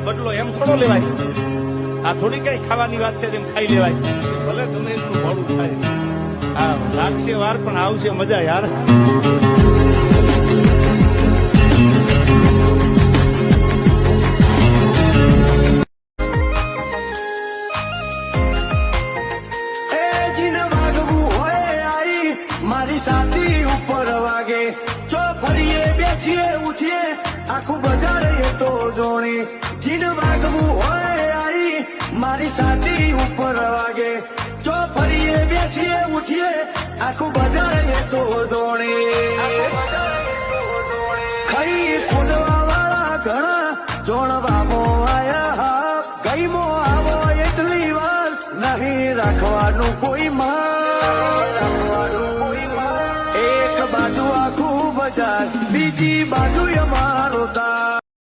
બદલો એમ થોડો લેવાય. આ થોડી કઈ ખાવાની વાત છે તેમ ખાઈ લેવાય. ભલે ગમે એટલું મોડું થાય. હા, લાગશે વાર પણ આવશે મજા યાર. મારી સાથી ઉપર વાગે ચો ફરીએ બેસીએ ઉઠીએ આખું બજાર એ તો જોણી જીન વાગવું હોય આઈ મારી સાથી ઉપર વાગે ચો ફરીએ બેસીએ ઉઠીએ આખું બજાર એ તો જોણી ખાઈ ખોદવા વાળા ઘણા જોણવામો આયા ગઈમો આવો એટલી વાર નહીં રાખવાનું કોઈ માં બાજુ આખું બજાર બીજી બાજુ એમાં